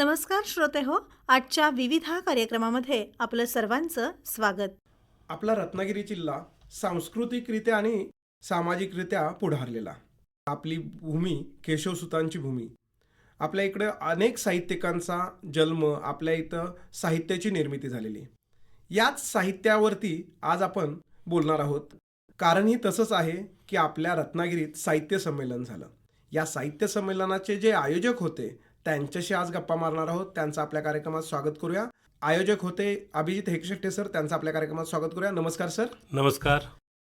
नमस्कार श्रोते हो, आजच्या विविध कार्यक्रमामध्ये आपलं सर्वांचं स्वागत. आपला रत्नागिरी जिल्हा सांस्कृतिकरित्या आणि सामाजिकरित्या पुढारलेला. आपली भूमी केशवसुतांची भूमी. आपल्या इकडे अनेक साहित्यिकांचा जन्म, आपल्या इथं साहित्याची निर्मिती झालेली. याच साहित्यावरती आज आपण बोलणार आहोत. कारणही तसंच आहे की आपल्या रत्नागिरीत साहित्य संमेलन झालं. या साहित्य संमेलनाचे जे आयोजक होते त्यांच्याशी आज गप्पा मारणार आहोत. त्यांचं आपल्या कार्यक्रमात स्वागत करूया. आयोजक होते अभिजित हेकशेट्टे सर, त्यांचं आपल्या कार्यक्रमात स्वागत करूया. नमस्कार सर. नमस्कार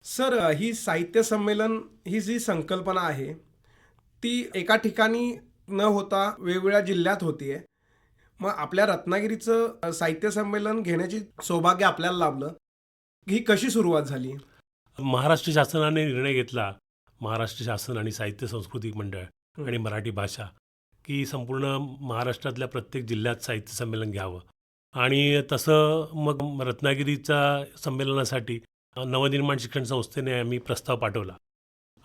सर, ही साहित्य संमेलन ही जी संकल्पना आहे ती एका ठिकाणी न होता वेगवेगळ्या जिल्ह्यात होतीये. मग आपल्या रत्नागिरीचं साहित्य संमेलन घेण्याची सौभाग्य आपल्याला लाभलं. ही कशी सुरुवात झाली? महाराष्ट्र शासनाने निर्णय घेतला, महाराष्ट्र शासन आणि साहित्य सांस्कृतिक मंडळ आणि मराठी भाषा, की संपूर्ण महाराष्ट्रातल्या प्रत्येक जिल्ह्यात साहित्य संमेलन घ्यावं. आणि तसं मग रत्नागिरीच्या संमेलनासाठी नवनिर्माण शिक्षण संस्थेने आम्ही प्रस्ताव पाठवला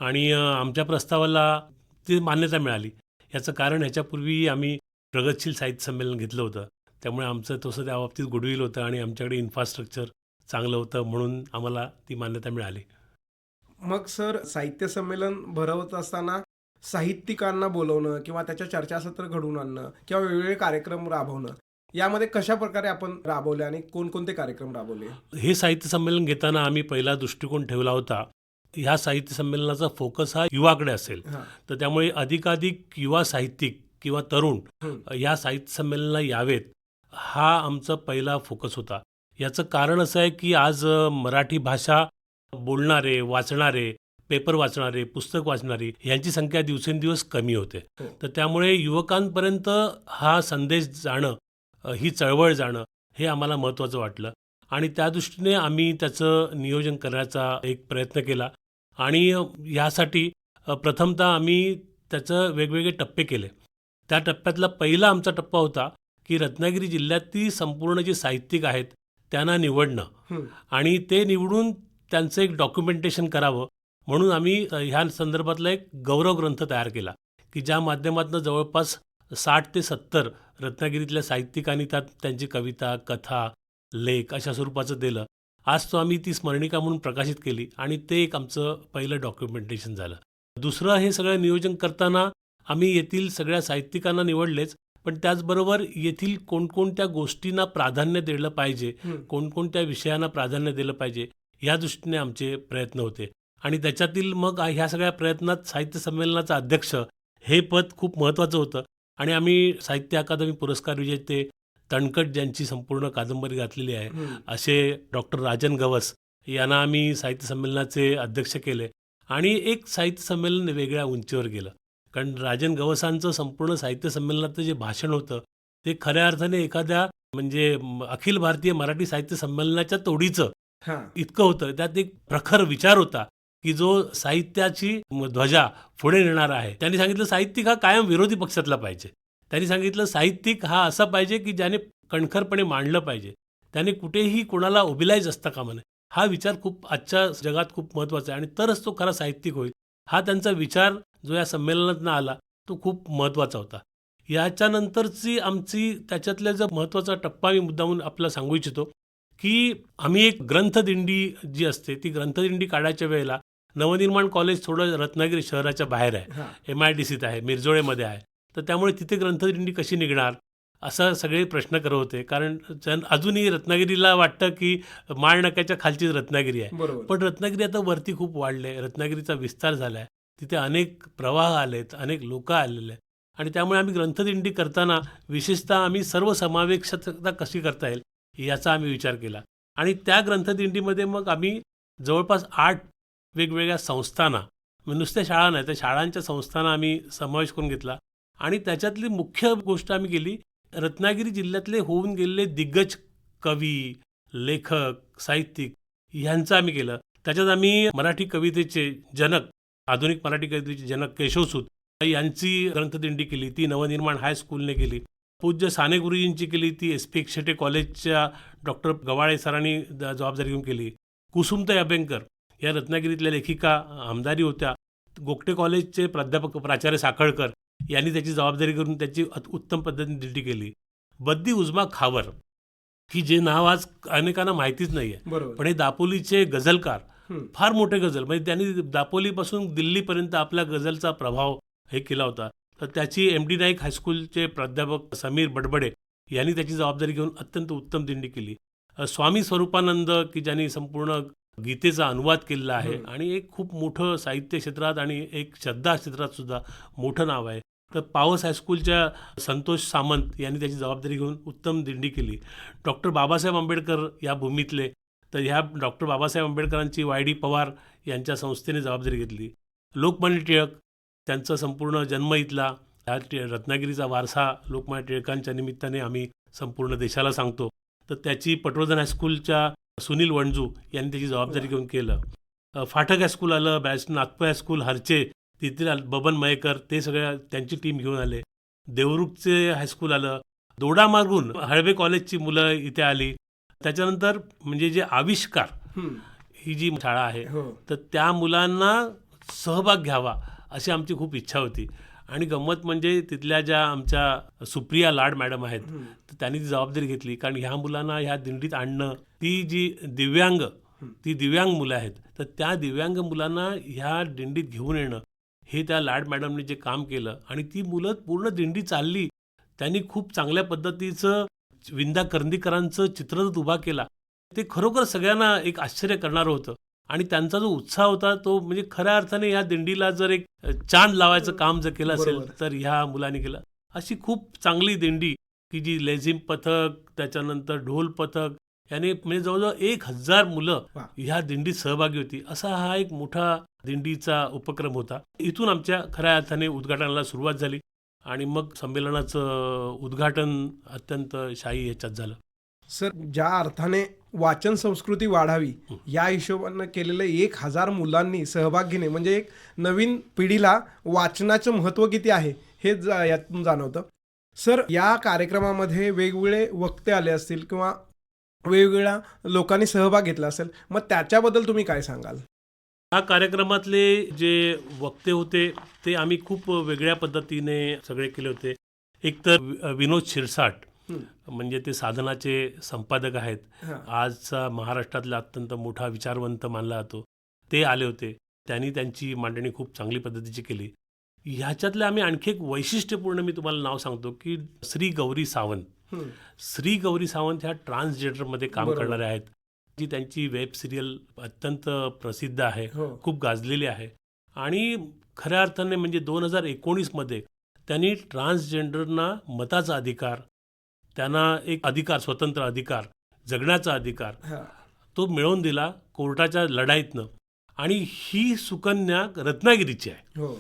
आणि आमच्या प्रस्तावाला ती मान्यता मिळाली. याचं कारण ह्याच्यापूर्वी आम्ही प्रगतशील साहित्य संमेलन घेतलं होतं, त्यामुळे आमचं तसं त्या बाबतीत गुडविल होतं आणि आमच्याकडे इन्फ्रास्ट्रक्चर चांगलं होतं, म्हणून आम्हाला ती मान्यता मिळाली. मग सर, साहित्य संमेलन भरवत असताना साहित्यिकांना बोलवणं किंवा त्याच्या चर्चासत्र घडवून आणणं किंवा वेगवेगळे कार्यक्रम राबवणं, यामध्ये कशा प्रकारे आपण राबवले आणि कोणकोणते कार्यक्रम राबवले? हे साहित्य संमेलन घेताना आम्ही पहिला दृष्टिकोन ठेवला होता, ह्या साहित्य संमेलनाचा फोकस हा युवाकडे असेल. हां. तर त्यामुळे अधिकाधिक युवा साहित्यिक किंवा तरुण या साहित्य संमेलनाला यावेत, हा आमचा पहिला फोकस होता. याचं कारण असं आहे की आज मराठी भाषा बोलणारे, वाचणारे, पेपर वाचणारे, पुस्तक वाचणारी यांची संख्या दिवसेंदिवस कमी होते. तर त्यामुळे युवकांपर्यंत हा संदेश जाणं, ही चळवळ जाणं, हे आम्हाला महत्त्वाचं वाटलं आणि त्या दृष्टीने आम्ही त्याचं नियोजन करण्याचा एक प्रयत्न केला. आणि यासाठी प्रथमतः आम्ही त्याचं वेगवेगळे टप्पे केले. त्या टप्प्यातला पहिला आमचा टप्पा होता की रत्नागिरी जिल्ह्यातील संपूर्ण जे साहित्यिक आहेत त्यांना निवडणं आणि ते निवडून त्यांचं एक डॉक्युमेंटेशन करावं, म्हणून आम्ही ह्या संदर्भातला एक गौरव ग्रंथ तयार केला की ज्या माध्यमातून जवळपास 60 ते 70 रत्नागिरीतल्या साहित्यिकांनी त्यात त्यांची कविता, कथा, लेख अशा स्वरूपाचं दिलं. आज तो आम्ही ती स्मरणिका म्हणून प्रकाशित केली आणि ते एक आमचं पहिलं डॉक्युमेंटेशन झालं. दुसरं, हे सगळं नियोजन करताना आम्ही येथील सगळ्या साहित्यिकांना निवडलेच, पण त्याचबरोबर येथील कोणकोणत्या गोष्टींना प्राधान्य दिलं पाहिजे, कोणकोणत्या विषयांना प्राधान्य दिलं पाहिजे, या दृष्टीने आमचे प्रयत्न होते. आणि त्याच्यातील मग ह्या सगळ्या प्रयत्नात साहित्य संमेलनाचा अध्यक्ष हे पद खूप महत्त्वाचं होतं. आणि आम्ही साहित्य अकादमी पुरस्कार विजेते तणकट, ज्यांची संपूर्ण कादंबरी घातलेली आहे, असे डॉक्टर राजन गवस यांना आम्ही साहित्य संमेलनाचे अध्यक्ष केले आणि एक साहित्य संमेलन वेगळ्या उंचीवर गेलं. कारण राजन गवसांचं संपूर्ण साहित्य संमेलनाचं जे भाषण होतं ते खऱ्या अर्थाने एखाद्या म्हणजे अखिल भारतीय मराठी साहित्य संमेलनाच्या तोडीचं इतकं होतं. त्यात एक प्रखर विचार होता की जो साहित्याची ध्वजा पुढे नेणारा आहे. त्यांनी सांगितलं साहित्यिक हा कायम विरोधी पक्षातला पाहिजे. त्यांनी सांगितलं साहित्यिक हा असा पाहिजे की ज्याने कणखरपणे मांडलं पाहिजे, त्याने कुठेही कोणाला ओबिलाईज असता कामा नये. हा विचार खूप आजच्या जगात खूप महत्त्वाचा आहे आणि तरच तो खरा साहित्यिक होईल. हा त्यांचा विचार जो या संमेलनातनं आला तो खूप महत्त्वाचा होता. याच्यानंतरची आमची त्याच्यातल्या जो महत्त्वाचा टप्पा मी मुद्दामून आपल्याला सांगू इच्छितो की आम्ही एक ग्रंथदिंडी जी असते ती ग्रंथदिंडी काढायच्या वेळेला नवनिर्माण कॉलेज थोडं रत्नागिरी शहराच्या बाहेर आहे, MIDCत आहे, मिरजोळेमध्ये आहे. तर त्यामुळे तिथे ग्रंथदिंडी कशी निघणार असं सगळे प्रश्न करत होते. कारण अजूनही रत्नागिरीला वाटतं की माळनाक्याच्या खालचीच रत्नागिरी आहे, पण रत्नागिरी आता वरती खूप वाढले, रत्नागिरीचा विस्तार झाला आहे, तिथे अनेक प्रवाह आलेत, अनेक लोक आलेले आहेत. आणि त्यामुळे आम्ही ग्रंथदिंडी करताना विशेषतः आम्ही सर्वसमावेशकता कशी करता येईल याचा आम्ही विचार केला. आणि त्या ग्रंथदिंडीमध्ये मग आम्ही जवळपास 8 वेगवेगळ्या संस्थांना, नुसत्या शाळा नाही तर शाळांच्या संस्थांना आम्ही समावेश करून घेतला. आणि त्याच्यातली मुख्य गोष्ट आम्ही केली, रत्नागिरी जिल्ह्यातले होऊन गेलेले दिग्गज कवी, लेखक, साहित्यिक ह्यांचं आम्ही केलं. त्याच्यात आम्ही मराठी कवितेचे जनक, आधुनिक मराठी कवितेचे जनक केशवसूत यांची ग्रंथदिंडी केली, ती नवनिर्माण हायस्कूलने केली. पूज्य साने गुरुजींची केली, ती SP हेकशेट्टे कॉलेजच्या डॉक्टर गवाळे सरांनी जबाबदारी घेऊन केली. कुसुमताई अभ्यंकर या रत्नागिरीतल्या लेखिका आमदारी होत्या. गोगटे कॉलेजचे प्राध्यापक प्राचार्य साखळकर यांनी त्याची जबाबदारी करून त्याची उत्तम पद्धतीने दिंडी केली. बद्दी उजमा खावर, की जे नाव आज अनेकांना माहितीच नाही आहे, बरोबर. पण हे दापोलीचे गझलकार, हं. फार मोठे गझल, म्हणजे त्यांनी दापोलीपासून दिल्लीपर्यंत आपल्या गझलचा प्रभाव हे केला होता. तर त्याची MD नाईक हायस्कूलचे प्राध्यापक समीर बडबडे यांनी त्याची जबाबदारी घेऊन अत्यंत उत्तम दिंडी केली. स्वामी स्वरूपानंद, की ज्यांनी संपूर्ण गीतेचा अनुवाद केलेला आहे आणि एक खूप मोठं साहित्य क्षेत्रात आणि एक श्रद्धा क्षेत्रात सुद्धा मोठं नाव आहे. तर पावस हायस्कूलच्या संतोष सामंत यांनी त्याची जबाबदारी घेऊन उत्तम दिंडी केली. डॉक्टर बाबासाहेब आंबेडकर या भूमीतले, तर ह्या डॉक्टर बाबासाहेब आंबेडकरांची YD पवार यांच्या संस्थेने जबाबदारी घेतली. लोकमान्य टिळक, त्यांचा संपूर्ण जन्म इथला, ह्या रत्नागिरीचा वारसा लोकमान्य टिळकांच्या निमित्ताने आम्ही संपूर्ण देशाला सांगतो. तर त्याची पटवर्धन हायस्कूलच्या सुनील वणजू यांनी त्याची जबाबदारी घेऊन केलं. फाटक हायस्कूल आलं, नागपूर हायस्कूल हरचे, तिथले बबन मयेकर, ते सगळ्या त्यांची टीम घेऊन आले. देवरुखचे हायस्कूल आलं, दोडामार्गून हळवे कॉलेजची मुलं इथे आली. त्याच्यानंतर म्हणजे जे आविष्कार ही जी शाळा आहे, हो. तर त्या मुलांना सहभाग घ्यावा अशी आमची खूप इच्छा होती. आणि गंमत म्हणजे तिथल्या ज्या आमच्या सुप्रिया लाड मॅडम आहेत, तर त्यांनी ती जबाबदारी घेतली, कारण ह्या मुलांना ह्या दिंडीत आणणं, ती जी दिव्यांग मुलं आहेत, तर त्या दिव्यांग मुलांना ह्या दिंडीत घेऊन येणं, हे त्या लाड मॅडमने जे काम केलं आणि ती मुलं पूर्ण दिंडी चालली. त्यांनी खूप चांगल्या पद्धतीचं विंदा करंदीकरांचं चित्ररथ उभा केला. ते खरोखर सगळ्यांना एक आश्चर्य करणारं होतं आणि त्यांचा जो उत्साह होता तो म्हणजे खऱ्या अर्थाने ह्या दिंडीला जर एक चांद लावायचं काम जर केलं असेल बरोबर. तर ह्या मुलांनी केलं. अशी खूप चांगली दिंडी, की जी लेझिम पथक, त्याच्यानंतर ढोल पथक, याने म्हणजे जवळजवळ 1000 मुलं वा. ह्या दिंडीत सहभागी होती. असा हा एक मोठा दिंडीचा उपक्रम होता. इथून आमच्या खऱ्या अर्थाने उद्घाटनाला सुरुवात झाली आणि मग संमेलनाचं उद्घाटन अत्यंत शाही ह्याच्यात झालं. सर, ज्या अर्थाने वाचन संस्कृती वाढावी या हिशोबानं केलेलं 1000 मुलांनी सहभाग घेणे म्हणजे एक नवीन पिढीला वाचनाचं महत्त्व किती आहे हे यातून जाणवतं. सर, या कार्यक्रमामध्ये वेगवेगळे वक्ते आले असतील किंवा वेगवेगळ्या लोकांनी सहभाग घेतला असेल, मग त्याच्याबद्दल तुम्ही काय सांगाल? या कार्यक्रमातले जे वक्ते होते ते आम्ही खूप वेगळ्या पद्धतीने सगळे केले होते. एक तर विनोद शिरसाट, म्हणजे ते साधनाचे संपादक आहेत, हां. आजचा महाराष्ट्रातला अत्यंत मोठा विचारवंत मानला जातो, ते आले होते. त्यांनी त्यांची मांडणी खूप चांगली पद्धतीची केली. ह्याच्यातलं आम्ही आणखी एक वैशिष्ट्यपूर्ण मी तुम्हाला नाव सांगतो, की श्री गौरी सावंत. श्री गौरी सावंत ह्या ट्रान्सजेंडरमध्ये काम बरोबर. करणारे आहेत. जी त्यांची वेब सिरियल अत्यंत प्रसिद्ध आहे, हो. खूप गाजलेली आहे. आणि खऱ्या अर्थाने म्हणजे 2019मध्ये त्यांनी ट्रान्सजेंडरना मताचा अधिकार, त्यांना एक अधिकार, स्वतंत्र अधिकार, जगण्याचा अधिकार, हां. तो मिळवून दिला कोर्टाच्या लढाईतनं. आणि ही सुकन्या रत्नागिरीची आहे, हो.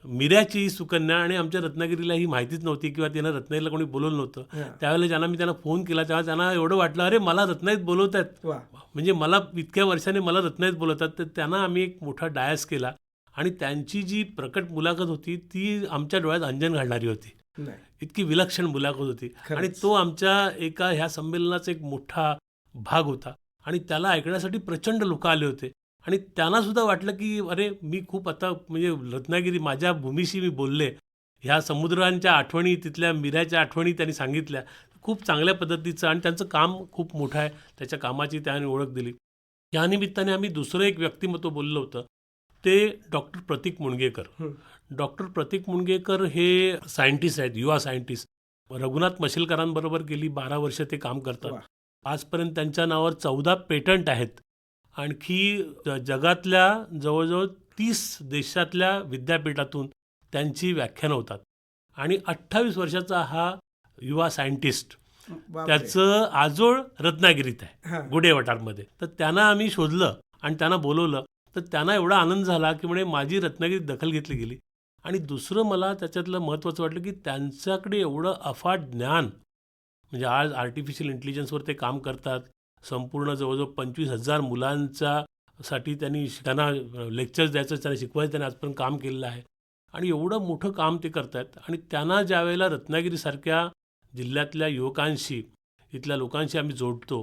मिऱ्याची ही सुकन्या, आणि आमच्या रत्नागिरीला ही माहितीच नव्हती किंवा त्यांना रत्नागिरीला कोणी बोलवलं नव्हतं. हां. त्यावेळेला ज्यांना मी त्यांना फोन केला तेव्हा त्यांना एवढं वाटलं, अरे मला रत्नागिरीत बोलवत आहेत, वा. म्हणजे मला इतक्या वर्षाने मला रत्नागिरीत बोलवतात. तर त्यांना आम्ही एक मोठा डायस केला आणि त्यांची जी प्रकट मुलाखत होती ती आमच्या डोळ्यात अंजन घालणारी होती. नाही. इतकी विलक्षण मुलाखत होती खरंच. आणि तो आमच्या एका ह्या संमेलनाचा एक मोठा भाग होता आणि त्याला ऐकण्यासाठी प्रचंड लोक आले होते. आणि त्यांना सुद्धा वाटलं की अरे मी खूप आता म्हणजे रत्नागिरी माझ्या भूमीशी मी बोलले, ह्या समुद्रांच्या आठवणी, तिथल्या मिऱ्याच्या आठवणी त्यांनी सांगितल्या खूप चांगल्या पद्धतीचं, आणि त्यांचं काम खूप मोठं आहे, त्याच्या कामाची त्याने ओळख दिली. या निमित्ताने आम्ही दुसरं एक व्यक्तिमत्व बोललं होतं, ते डॉक्टर प्रतीक मुणगेकर. डॉक्टर प्रतीक मुणगेकर हे सायंटिस्ट आहेत, युवा सायंटिस्ट. रघुनाथ मशिलकरांबरोबर गेली 12 वर्ष ते काम करतात. वा. आजपर्यंत त्यांच्या नावावर 14 पेटंट आहेत. आणखी जगातल्या जवळजवळ 30 देशातल्या विद्यापीठातून त्यांची व्याख्यानं होतात. आणि 28 वर्षाचा हा युवा सायंटिस्ट, बापरे. त्याचं आजोळ रत्नागिरीत आहे, हां. गुढे वटारमध्ये. तर त्यांना आम्ही शोधलं आणि त्यांना बोलवलं. तर त्यांना एवढा आनंद झाला की म्हणे माझी रत्नागिरीत दखल घेतली गेली. आणि दुसरं मला त्याच्यातलं महत्त्वाचं वाटलं की त्यांच्याकडे एवढं अफाट ज्ञान, म्हणजे आज आर्टिफिशियल इंटेलिजन्सवर ते काम करतात. संपूर्ण जवळजवळ 25,000 मुलांच्यासाठी त्यांना लेक्चर्स द्यायचं, त्यांना शिकवायचं त्यांनी आजपर्यंत काम केलेलं आहे. आणि एवढं मोठं काम ते करत आहेत. आणि त्यांना ज्यावेळेला रत्नागिरीसारख्या जिल्ह्यातल्या युवकांशी, इथल्या लोकांशी आम्ही जोडतो,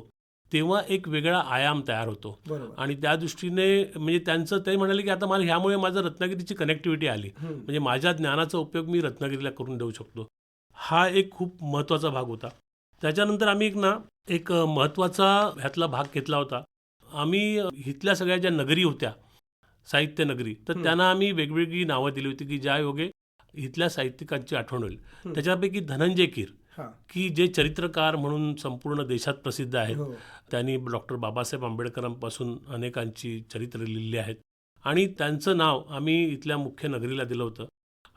तेव्हा एक वेगळा आयाम तयार होतो. बरोबर. आणि त्या दृष्टीने म्हणजे त्यांचं ते म्हणाले की आता मला ह्यामुळे माझं रत्नागिरीची कनेक्टिव्हिटी आली, म्हणजे माझ्या ज्ञानाचा उपयोग मी रत्नागिरीला करून देऊ शकतो. हा एक खूप महत्त्वाचा भाग होता. त्याच्यानंतर आम्ही एक महत्त्वाचा ह्यातला भाग घेतला होता. आम्ही इथल्या सगळ्या ज्या नगरी होत्या, साहित्य नगरी, तर त्यांना आम्ही वेगवेगळी नावं दिली होती की ज्या योगे इथल्या साहित्यिकांची आठवण होईल. त्याच्यापैकी धनंजय कीर, हां. की जे चरित्रकार म्हणून संपूर्ण देशात प्रसिद्ध आहेत. हो. त्यांनी डॉक्टर बाबासाहेब आंबेडकरांपासून अनेकांची चरित्र लिहिली आहेत आणि त्यांचं नाव आम्ही इथल्या मुख्य नगरीला दिलं होतं.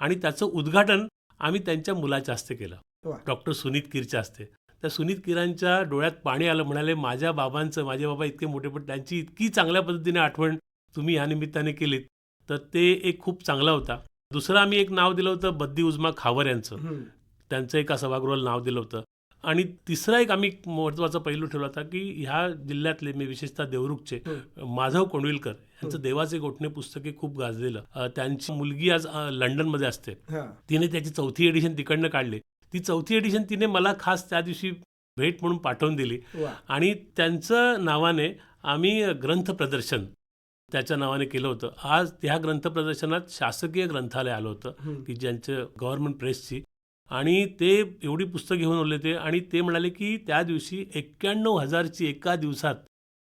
आणि त्याचं उद्घाटन आम्ही त्यांच्या मुलाच्या हस्ते केलं, वा. डॉक्टर सुनीत कीरच्या हस्ते. त्या सुनीत कीरांच्या डोळ्यात पाणी आलं. म्हणाले माझ्या बाबांचं, माझे बाबा इतके मोठे, पण त्यांची इतकी चांगल्या पद्धतीने आठवण तुम्ही ह्या निमित्ताने केलीत, तर ते एक खूप चांगला होता. दुसरं आम्ही एक नाव दिलं होतं बद्दी उजमा खावर यांचं. त्यांचं एका सभागृहाला नाव दिलं होतं. आणि तिसरा एक आम्ही महत्त्वाचा पैलू ठेवला होता की ह्या जिल्ह्यातले मी विशेषतः देवरुखचे माधव कोंडविलकर यांचं देवाचे गोठणे पुस्तके खूप गाजलेलं. त्यांची मुलगी आज लंडनमध्ये असते. हां. तिने त्याची 4थी एडिशन तिकडनं काढली. ती 4थी एडिशन तिने मला खास त्या दिवशी भेट म्हणून पाठवून दिली. वा. आणि त्यांचं नावाने आम्ही ग्रंथ प्रदर्शन त्याच्या नावाने केलं होतं. आज त्या ग्रंथ प्रदर्शनात शासकीय ग्रंथालय आलं होतं की ज्यांचं गव्हर्नमेंट प्रेसची, आणि ते एवढी पुस्तकं घेऊन आले ते. आणि ते म्हणाले की त्या दिवशी 91,000ची एका दिवसात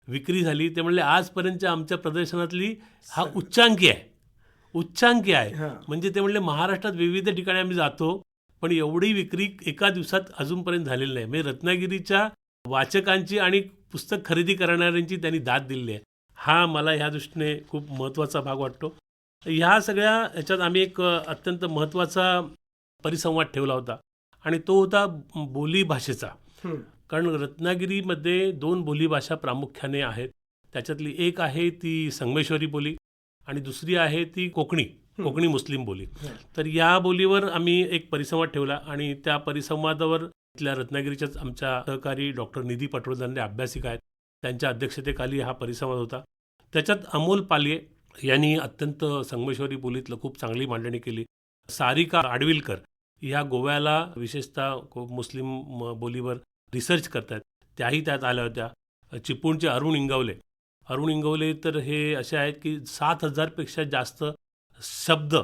विक्री झाली. ते म्हणले आजपर्यंतच्या आमच्या प्रदर्शनातली हा उच्चांकी आहे, उच्चांकी आहे. हां. म्हणजे ते म्हणले महाराष्ट्रात विविध ठिकाणी आम्ही जातो, पण एवढी विक्री एका दिवसात अजूनपर्यंत झालेली नाही. म्हणजे रत्नागिरीच्या वाचकांची आणि पुस्तक खरेदी करणाऱ्यांची त्यांनी दाद दिली आहे. हा मला ह्या दृष्टीने खूप महत्त्वाचा भाग वाटतो. ह्या सगळ्या ह्याच्यात आम्ही एक अत्यंत महत्त्वाचा परिसंवाद ठेवला होता आणि तो होता बोलीभाषेचा. कारण रत्नागिरीमध्ये 2 बोलीभाषा प्रामुख्याने आहेत. त्याच्यातली एक आहे ती संगमेश्वरी बोली आणि दुसरी आहे ती कोकणी मुस्लिम बोली. तर या बोलीवर आम्ही एक परिसंवाद ठेवला आणि त्या परिसंवादावर इथल्या रत्नागिरीच्याच आमच्या सहकारी डॉक्टर निधी पटवर्धन अभ्यासिका आहेत, त्यांच्या अध्यक्षतेखाली हा परिसंवाद होता. त्याच्यात अमोल पालये यांनी अत्यंत संगमेश्वरी बोलीतलं खूप चांगली मांडणी केली. सारिका आडविलकर ह्या गोव्याला विशेषतः मुस्लिम बोलीवर रिसर्च करतात, त्याही त्यात आल्या होत्या. चिपळूणचे अरुण इंगवले तर हे असे आहेत की 7,000पेक्षा जास्त शब्द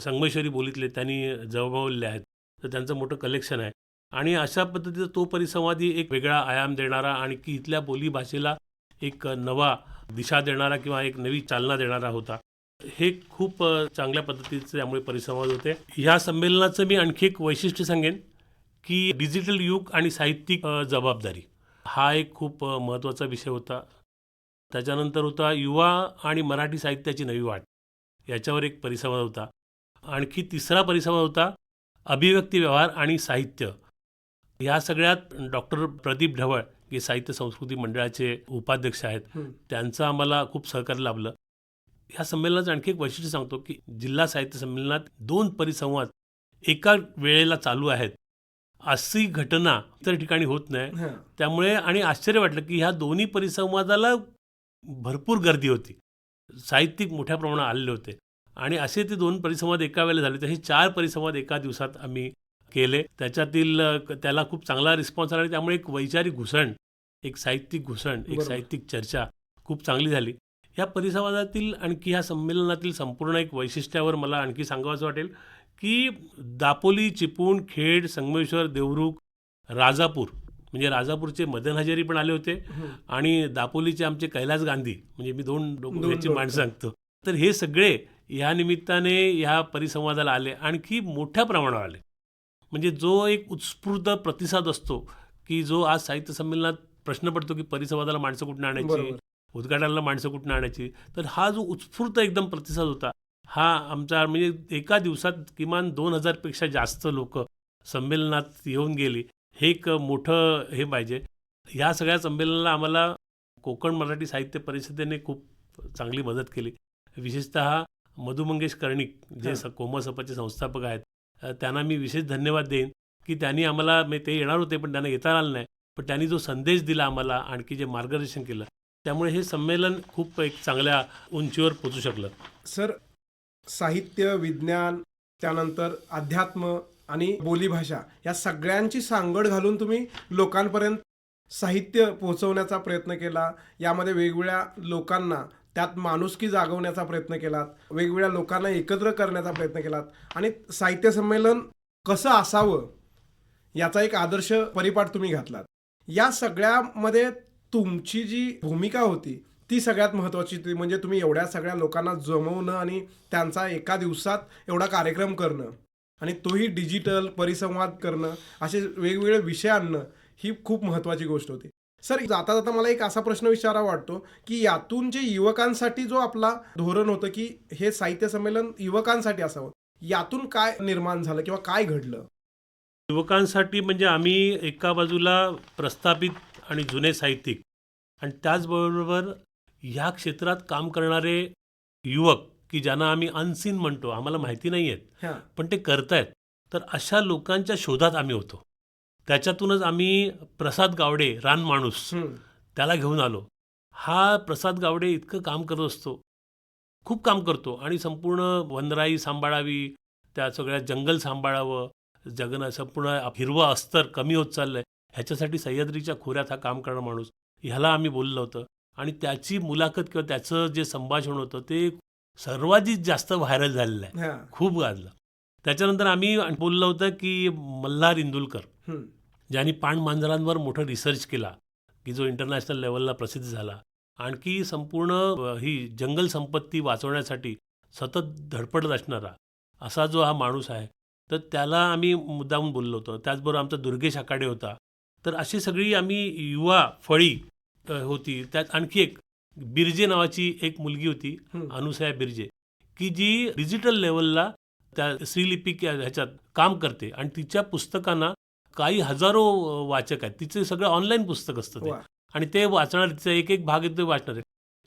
संगमेश्वरी बोलीतले त्यांनी जमवलेले आहेत. तर त्यांचं मोठं कलेक्शन आहे. आणि अशा पद्धतीचा तो परिसंवादी एक वेगळा आयाम देणारा आणि की इथल्या बोलीभाषेला एक नवा दिशा देणारा किंवा एक नवी चालना देणारा होता. हे खूप चांगल्या पद्धतीचे त्यामुळे परिसंवाद होते. ह्या संमेलनाचं मी आणखी एक वैशिष्ट्य सांगेन की डिजिटल युग आणि साहित्यिक जबाबदारी हा एक खूप महत्त्वाचा विषय होता. त्याच्यानंतर होता युवा आणि मराठी साहित्याची नवी वाट, याच्यावर एक परिसंवाद होता. आणखी तिसरा परिसंवाद होता अभिव्यक्ती व्यवहार आणि साहित्य. या सगळ्यात डॉक्टर प्रदीप ढवळ जे साहित्य संस्कृती मंडळाचे उपाध्यक्ष आहेत, त्यांचं आम्हाला खूप सहकार्य लाभलं. ह्या संमेलनाचं आणखी एक वैशिष्ट्य सांगतो की जिल्हा साहित्य संमेलनात 2 परिसंवाद एका वेळेला चालू आहेत, अशी घटना इतर ठिकाणी होत नाही. त्यामुळे आणि आश्चर्य वाटलं की ह्या दोन्ही परिसंवादाला भरपूर गर्दी होती, साहित्यिक मोठ्या प्रमाणात आलेले होते आणि असे ते 2 परिसंवाद एका वेळेला झाले. तर हे 4 परिसंवाद एका दिवसात आम्ही केले. त्याच्यातील त्याला खूप चांगला रिस्पॉन्स आला. त्यामुळे एक वैचारिक घुसण, एक साहित्यिक घुसण, एक साहित्यिक चर्चा खूप चांगली झाली. या परिसंवादातील आणखी ह्या संमेलनातील संपूर्ण एक वैशिष्ट्यावर मला आणखी सांगावंसं वाटेल की दापोली, चिपळूण, खेड, संगमेश्वर, देवरुख, राजापूर, म्हणजे राजापूरचे मदन हजारी पण आले होते आणि दापोलीचे आमचे कैलास गांधी, म्हणजे मी 2 याची माणसं सांगतो. तर हे सगळे ह्या निमित्ताने ह्या परिसंवादाला आले, आणखी मोठ्या प्रमाणावर आले. म्हणजे जो एक उत्स्फूर्त प्रतिसाद असतो की जो आज साहित्य संमेलनात प्रश्न पडतो की परिसंवादाला माणसं कुठून आणायची, उद्घाटनाला माणसं कुठून आणायची, तर हा जो उत्स्फूर्त एकदम प्रतिसाद होता हा आमचा, म्हणजे एका दिवसात किमान 2,000पेक्षा जास्त लोक संमेलनात येऊन गेली. हे एक मोठं हे पाहिजे. ह्या सगळ्या संमेलनाला आम्हाला कोकण मराठी साहित्य परिषदेने खूप चांगली मदत केली. विशेषतः मधु मंगेश कर्णिक जे कोमसपाचे संस्थापक आहेत, त्यांना मी विशेष धन्यवाद देईन की त्यांनी आम्हाला, ते येणार होते पण त्यांना येता आलं नाही, पण त्यांनी जो संदेश दिला आम्हाला, आणखी जे मार्गदर्शन केलं, त्यामुळे हे संमेलन खूप एक चांगल्या उंचीवर पोचू शकलं. सर, साहित्य, विज्ञान, त्यानंतर अध्यात्म आणि बोलीभाषा या सगळ्यांची सांगड घालून तुम्ही लोकांपर्यंत साहित्य पोहोचवण्याचा प्रयत्न केला, यामध्ये वेगवेगळ्या लोकांना त्यात माणुसकी जागवण्याचा प्रयत्न केलात, वेगवेगळ्या लोकांना एकत्र करण्याचा प्रयत्न केलात आणि साहित्य संमेलन कसं असावं याचा एक आदर्श परिपाठ तुम्ही घातलात. या सगळ्यामध्ये तुमची जी भूमिका होती ती सगळ्यात महत्त्वाची होती. म्हणजे तुम्ही एवढ्या सगळ्या लोकांना जमवणं आणि त्यांचा एका दिवसात एवढा कार्यक्रम करणं आणि तोही डिजिटल परिसंवाद करणं, असे वेगवेगळे विषय आणणं ही खूप महत्त्वाची गोष्ट होती. सर, जाता जाता मला एक असा प्रश्न विचारावा वाटतो की यातून जे युवकांसाठी जो आपला धोरण होतं की हे साहित्य संमेलन युवकांसाठी असावं, यातून काय निर्माण झालं किंवा काय घडलं? युवकांसाठी म्हणजे आम्ही एका बाजूला प्रस्थापित आणि जुने साहित्यिक आणि त्याचबरोबर ह्या क्षेत्रात काम करणारे युवक की ज्यांना आम्ही अनसीन म्हणतो, आम्हाला माहिती नाही आहेत हां. पण ते करतायत, तर अशा लोकांच्या शोधात आम्ही होतो. त्याच्यातूनच आम्ही प्रसाद गावडे, रानमाणूस, त्याला घेऊन आलो. हा प्रसाद गावडे इतकं काम करत असतो, खूप काम करतो आणि संपूर्ण वनराई सांभाळावी, त्या सगळ्या जंगल सांभाळावं, जगणं संपूर्ण हिरवं अस्तर कमी होत चाललंय, ह्याच्यासाठी सह्याद्रीच्या खोऱ्यात हा काम करणारा माणूस, ह्याला आम्ही बोललो होतं. आणि त्याची मुलाखत किंवा त्याचं जे संभाषण होतं ते सर्वाधिक जास्त व्हायरल झालेलं आहे, हां. खूप गाजलं. त्याच्यानंतर आम्ही बोललो होतं की मल्हार इंदुलकर, हं. ज्यांनी पाणमांजरांवर मोठं रिसर्च केला की जो इंटरनॅशनल लेवलला प्रसिद्ध झाला. आणखी संपूर्ण ही जंगल संपत्ती वाचवण्यासाठी सतत धडपडत असणारा असा जो हा माणूस आहे, तर त्याला आम्ही मुद्दामून बोललो होतो. त्याचबरोबर आमचा दुर्गेश आकाडे होता. तर अशी सगळी आम्ही युवा फळी होती. त्यात आणखी एक बिर्जे नावाची एक मुलगी होती, अनुसया बिर्जे, की जी डिजिटल लेवलला त्या श्रीलिपी ह्याच्यात काम करते आणि तिच्या पुस्तकांना काही हजारो वाचक आहेत. तिचे सगळं ऑनलाईन पुस्तक असतं ते वा. आणि ते वाचणार, तिचा एक एक भाग येतो वाचणार आहे.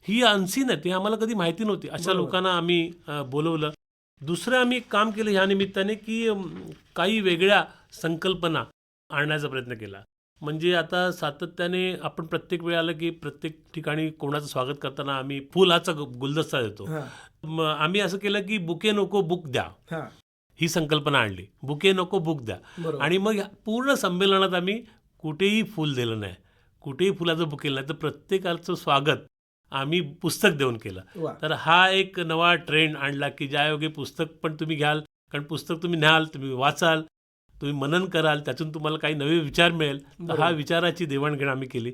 ही अनसीन आहे, ते आम्हाला कधी माहिती नव्हती. अशा बरोबर. लोकांना आम्ही बोलवलं. दुसरं आम्ही एक काम केलं ह्या निमित्ताने की काही वेगळ्या संकल्पना आणण्याचा प्रयत्न केला. म्हणजे आता सातत्याने आपण प्रत्येक वेळ आलं की प्रत्येक ठिकाणी कोणाचं स्वागत करताना आम्ही फुलाचा गुलदस्ता देतो. हां. आम्ही असं केलं की बुके नको बुक द्या, हां. ही संकल्पना आणली. बुके नको बुक द्या. बरोबर. आणि मग ह्या पूर्ण संमेलनात आम्ही कुठेही फुल दिलं नाही, कुठेही फुलाचं बुके नाही, तर प्रत्येकाचं स्वागत आम्ही पुस्तक देऊन केलं. वा. तर हा एक नवा ट्रेंड आणला की ज्यायोगे पुस्तक पण तुम्ही घ्याल, कारण पुस्तक तुम्ही न्याल, तुम्ही वाचाल, तुम्ही मनन कराल, त्यातून तुम्हाला काही नवे विचार मिळेल. तर हा बरोबर. विचाराची देवाणघेवाण आम्ही केली.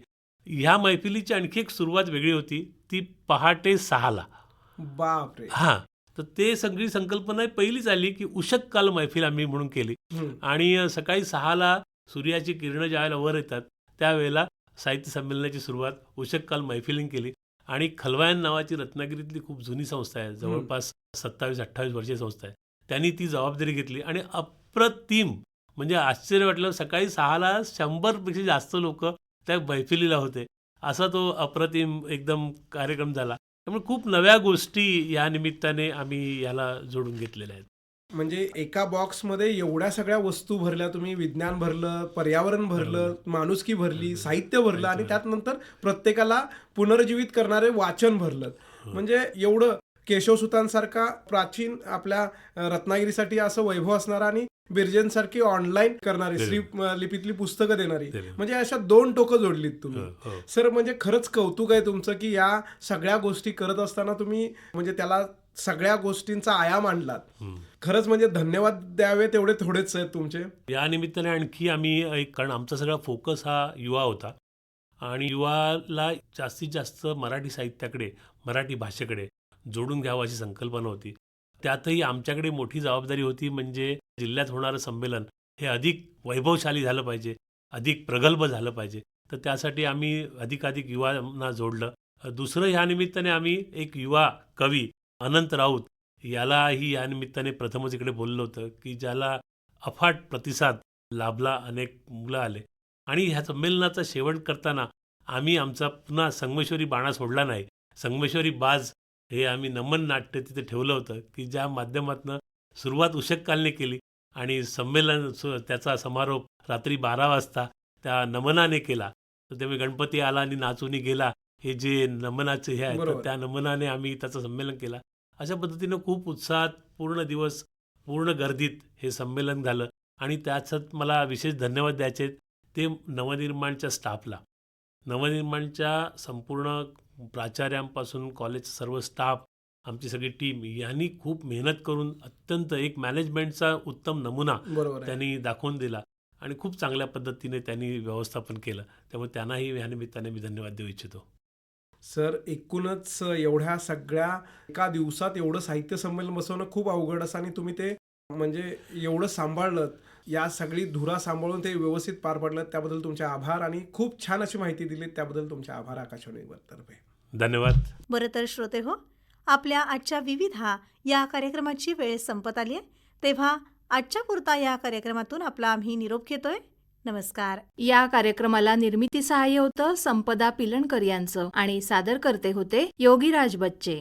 ह्या मैफिलीची आणखी एक सुरुवात वेगळी होती, ती पहाटे 6ला. बापरे. हां, तर ते सगळी संकल्पना पहिलीच आली की उषक काल मैफिल आम्ही म्हणून केली. हं. आणि सकाळी 6ला सूर्याची किरणं ज्यावेळेला वर येतात त्यावेळेला साहित्य संमेलनाची सुरुवात उषक काल मैफिलीने केली. आणि खलवायन नावाची रत्नागिरीतली खूप जुनी संस्था आहे, जवळपास 27-28 वर्षाची संस्था आहे, त्यांनी ती जबाबदारी घेतली आणि अप्रतिम, म्हणजे आश्चर्य वाटलं. सकाळी 6ला 100पेक्षा जास्त लोक त्या मैफिलीला होते. असा तो अप्रतिम एकदम कार्यक्रम झाला. त्यामुळे खूप नव्या गोष्टी या निमित्ताने आम्ही याला जोडून घेतलेल्या आहेत. म्हणजे एका बॉक्समध्ये एवढ्या सगळ्या वस्तू भरल्या तुम्ही, विज्ञान भरलं, पर्यावरण भरलं, माणुसकी भरली, साहित्य भरलं आणि त्यात नंतर प्रत्येकाला पुनर्जीवित करणारे वाचन भरलं. म्हणजे एवढं केशवसुतांसारखा प्राचीन आपल्या रत्नागिरीसाठी असं वैभव असणारा आणि बिर्जेंसारखी ऑनलाईन करणारी श्री लिपीतली पुस्तकं देणारी, म्हणजे अशा दोन टोकं जोडलीत तुम्ही. सर, म्हणजे खरंच कौतुक आहे तुमचं की या सगळ्या गोष्टी करत असताना तुम्ही म्हणजे त्याला सगळ्या गोष्टींचा आयाम आणलात. खरंच म्हणजे धन्यवाद द्यावे तेवढे थोडेच आहेत तुमचे. या निमित्ताने आणखी आम्ही कारण आमचा सगळा फोकस हा युवा होता आणि युवाला जास्तीत जास्त मराठी साहित्याकडे, मराठी भाषेकडे जोडून घ्यावं अशी संकल्पना होती. त्यातही आमच्याकडे मोठी जबाबदारी होती, म्हणजे जिल्ह्यात होणारं संमेलन हे अधिक वैभवशाली झालं पाहिजे, अधिक प्रगल्भ झालं पाहिजे. तर त्यासाठी आम्ही अधिकाधिक युवांना जोडलं. दुसरं ह्या निमित्ताने आम्ही एक युवा कवी अनंत राऊत यालाही या निमित्ताने प्रथमच इकडे बोललो होतं, की ज्याला अफाट प्रतिसाद लाभला, अनेक मुलं आले. आणि ह्या संमेलनाचा शेवट करताना आम्ही आमचा पुन्हा संगमेश्वरी बाणा सोडला नाही. संगमेश्वरी बाज हे आम्ही नमन नाट्य तिथे ठेवलं होतं, की ज्या माध्यमातून सुरुवात उषक कालने केली आणि संमेलन त्याचा समारोप रात्री 12 वाजता त्या नमनाने केला. तर त्यामुळे गणपती आला आणि नाचूनी गेला, हे जे नमनाचे हे आहे, तर बरोबर. त्या नमनाने आम्ही त्याचं संमेलन केलं. अशा पद्धतीनं खूप उत्साहात पूर्ण दिवस, पूर्ण गर्दीत हे संमेलन झालं. आणि त्याच्यात मला विशेष धन्यवाद द्यायचे ते नवनिर्माणच्या स्टाफला. नवनिर्माणच्या संपूर्ण प्राचार्यांपासून कॉलेजचा सर्व स्टाफ, आमची सगळी टीम यांनी खूप मेहनत करून अत्यंत एक मॅनेजमेंटचा उत्तम नमुना बरोबर आहे. त्यांनी दाखवून दिला आणि खूप चांगल्या पद्धतीने त्यांनी व्यवस्थापन केलं. त्यामुळे त्यांनाही या निमित्ताने मी धन्यवाद देऊ इच्छितो. सर, एकूणच एवढ्या सगळ्या एका दिवसात एवढं साहित्य संमेलन बसवणं खूप अवघड असं, आणि तुम्ही ते म्हणजे एवढं सांभाळलं, या सगळी धुरा सांभाळून ते व्यवस्थित पार पडलं, त्याबद्दल तुमचे आभार. आणि खूप छान अशी माहिती दिली, त्याबद्दल तुमचे आभार आकाशवाणीतर्फे. धन्यवाद. बरं तर श्रोते हो, आपल्या आजच्या विविधा या कार्यक्रमाची वेळ संपत आली आहे. तेव्हा आजच्या पुरता या कार्यक्रमातून आपला आम्ही निरोप घेतोय. नमस्कार. या कार्यक्रमाला निर्मिती सहाय्य होतं संपदा पिलणकर यांचं आणि सादर करते होते योगीराज बच्चे.